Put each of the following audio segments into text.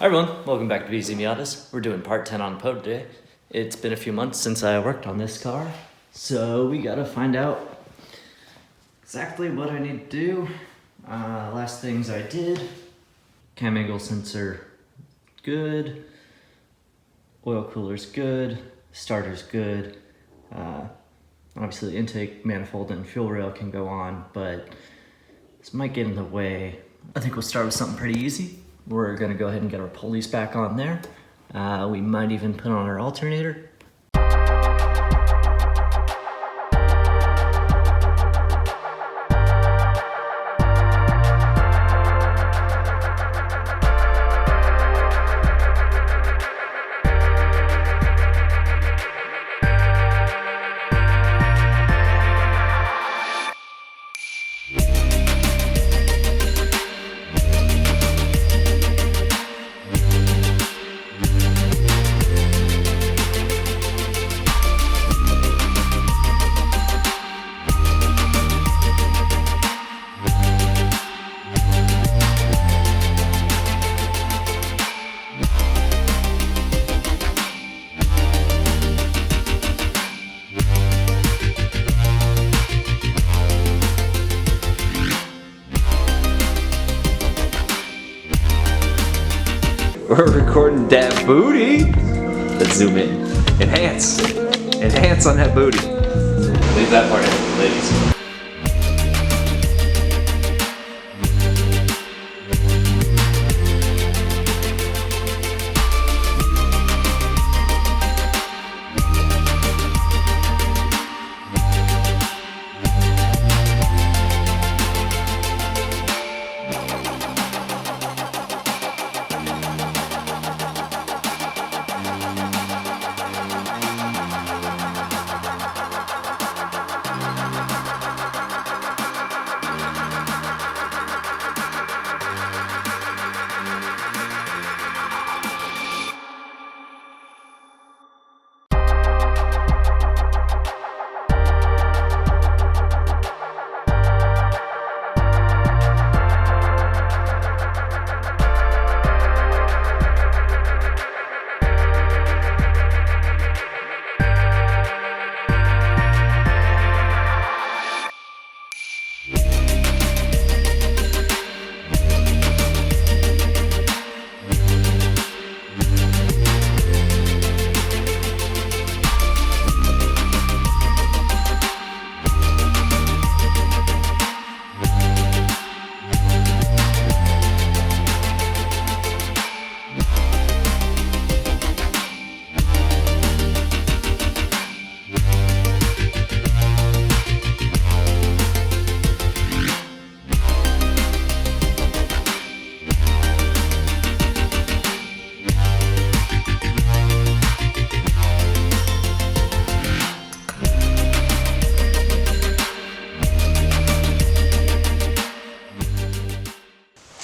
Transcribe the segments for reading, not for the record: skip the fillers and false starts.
Hi everyone, welcome back to BZmiatas. We're doing part 10 on Poe today. It's been a few months since I worked on this car, so we gotta find out exactly what I need to do. Last things I did, cam angle sensor good, oil cooler's good, starter's good. Obviously the intake manifold and fuel rail can go on, but this might get in the way. I think we'll start with something pretty easy. We're gonna go ahead and get our pulleys back on there. We might even put on our alternator. We're recording that booty. Let's zoom in. Enhance. Enhance on that booty. Leave that part in, ladies.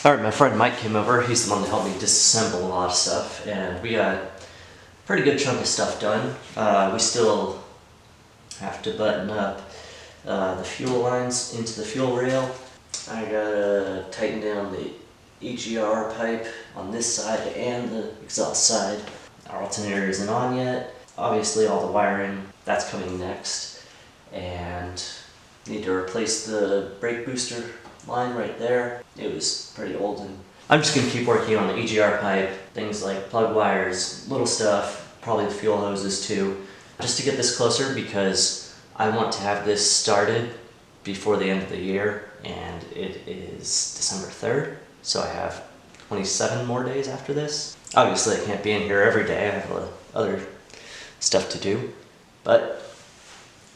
Alright, my friend Mike came over. He's the one that helped me disassemble a lot of stuff, and we got a pretty good chunk of stuff done. We still have to button up the fuel lines into the fuel rail. I gotta tighten down the EGR pipe on this side and the exhaust side. Our alternator isn't on yet. Obviously all the wiring, that's coming next. And need to replace the brake booster line right there. It was pretty old, and I'm just gonna keep working on the EGR pipe, things like plug wires, little stuff, probably the fuel hoses too, just to get this closer, because I want to have this started before the end of the year, and it is December 3rd, so I have 27 more days after this. Obviously I can't be in here every day, I have other stuff to do, but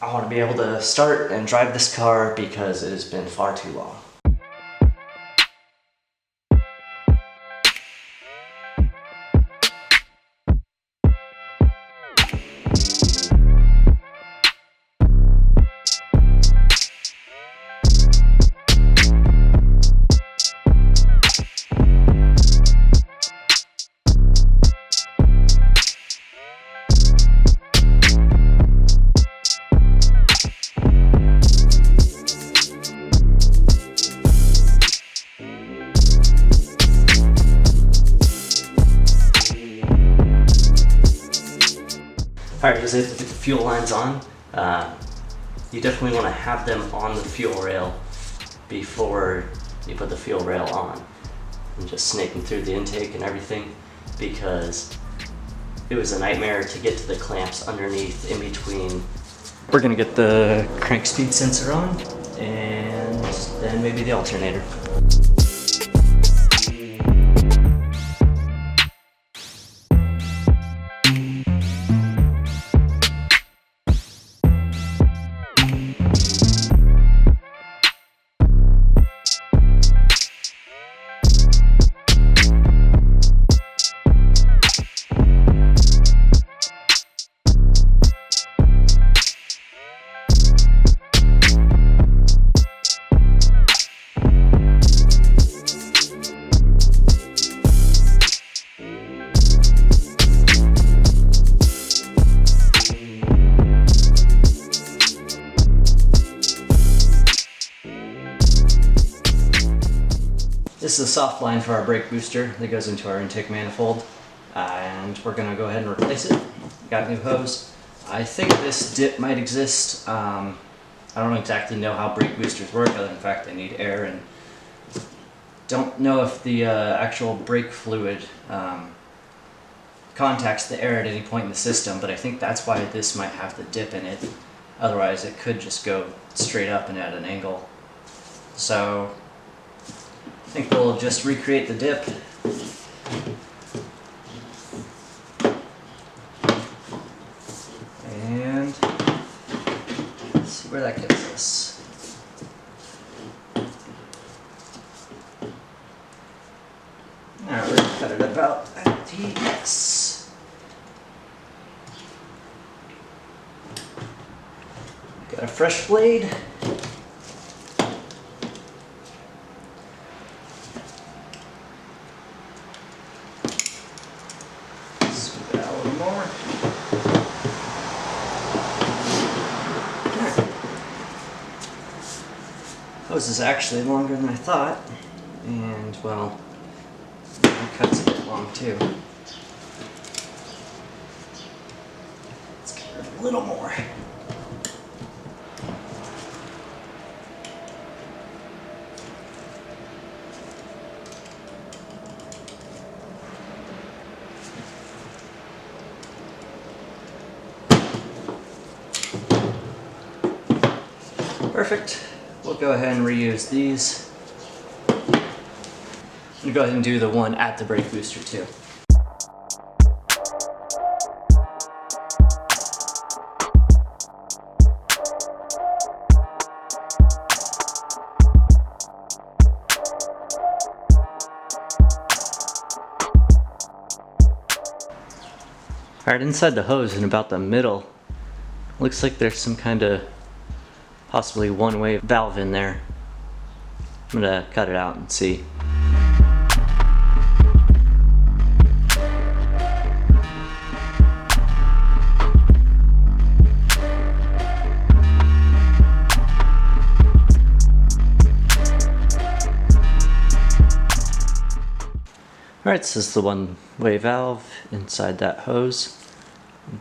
I want to be able to start and drive this car because it has been far too long. Alright, just hit the fuel lines on. You definitely want to have them on the fuel rail before you put the fuel rail on. And just snaking through the intake and everything, because it was a nightmare to get to the clamps underneath in between. We're gonna get the crank speed sensor on, and then maybe the alternator. This is a soft line for our brake booster that goes into our intake manifold, and we're going to go ahead and replace it. Got a new hose. I think this dip might exist. I don't exactly know how brake boosters work, other than the fact they need air, and don't know if the actual brake fluid contacts the air at any point in the system, but I think that's why this might have the dip in it. Otherwise it could just go straight up and at an angle. So I think we'll just recreate the dip. And let's see where that gets us. Now we're gonna cut it about at the X. Got a fresh blade. Hose is actually longer than I thought, and well, it cuts a bit long too. Let's get rid of a little more. Perfect. We'll go ahead and reuse these. I'm gonna go ahead and do the one at the brake booster too. Alright, inside the hose in about the middle, looks like there's some kind of possibly one-way valve in there. I'm gonna cut it out and see. Alright, so this is the one-way valve inside that hose.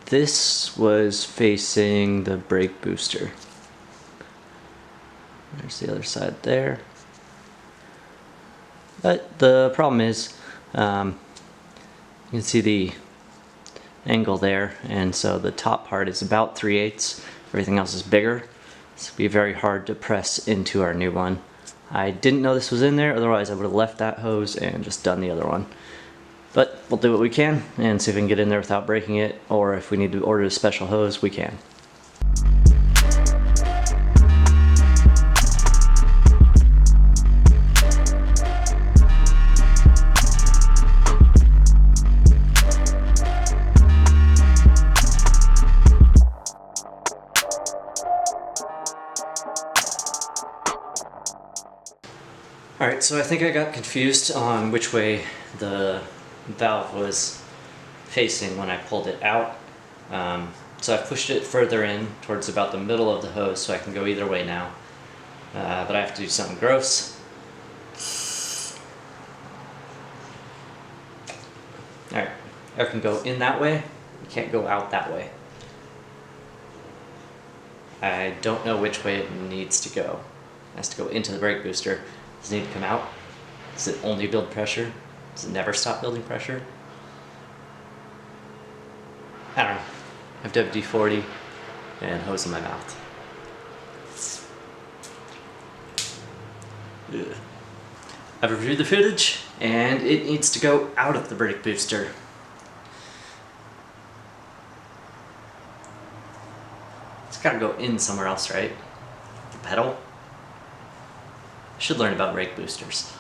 This was facing the brake booster. There's the other side there. But the problem is, you can see the angle there, and so the top part is about 3/8. Everything else is bigger. So it'll be very hard to press into our new one. I didn't know this was in there, otherwise I would have left that hose and just done the other one. But we'll do what we can and see if we can get in there without breaking it, or if we need to order a special hose, we can. Alright, so I think I got confused on which way the valve was facing when I pulled it out. So I pushed it further in towards about the middle of the hose so I can go either way now. But I have to do something gross. Alright, I can go in that way, you can't go out that way. I don't know which way it needs to go. It has to go into the brake booster. Does it need to come out? Does it only build pressure? Does it never stop building pressure? I don't know. I have WD-40 and hose in my mouth. Ugh. I've reviewed the footage, and it needs to go out of the brake booster. It's gotta go in somewhere else, right? The pedal? I should learn about brake boosters.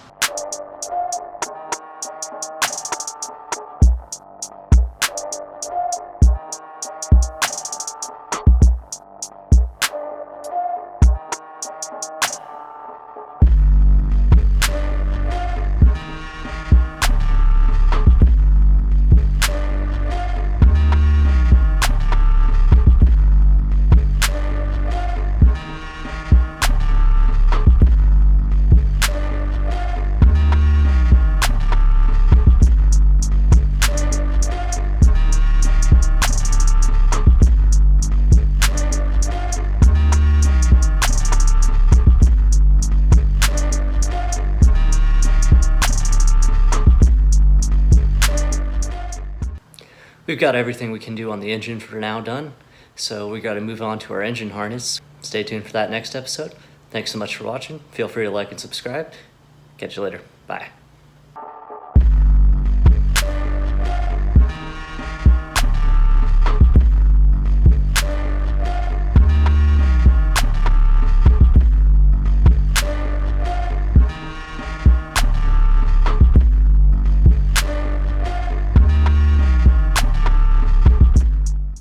We've got everything we can do on the engine for now done, so we got to move on to our engine harness. Stay tuned for that next episode. Thanks so much for watching. Feel free to like and subscribe. Catch you later. Bye.